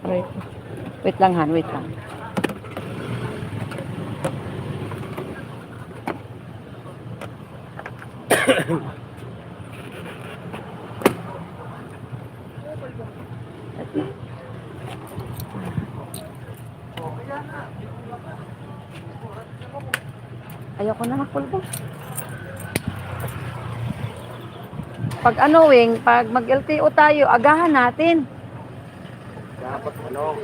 Wait. Wait lang, Han. Wait lang. Ayoko na magpulbo. Pag ano, Wing, pag mag-LTO tayo, agahan natin. Dapat ano?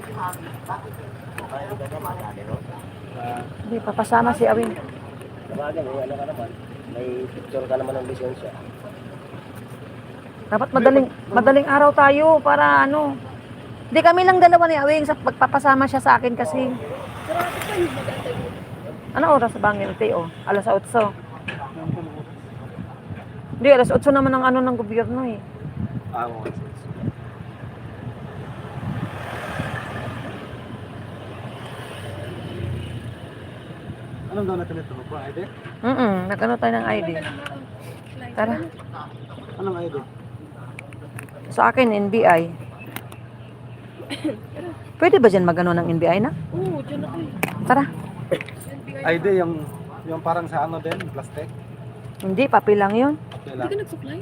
Kaya ka na madali, no? Hindi, papasama si Awing. Sabagay, may ano ka naman. May picture ka naman ng lisensya. Dapat madaling araw tayo para ano. Hindi kami lang dalawa ni Awing sa pagpapasama siya sa akin kasi. Ano oras ba ang LTO? Alas 8. Hindi, alas 8 naman ang ano ng gobyerno eh. Okay. Anong daw natin ito? ID? Nagano tayo ng ID. Tara. Anong ID? Sa akin, NBI. Pwede ba dyan magano ng NBI na? Oo, dyan ako eh. Tara. ID yung parang sa ano din, plastic. Hindi, papel lang yun. Okay Hindi lang. ka nag-supply?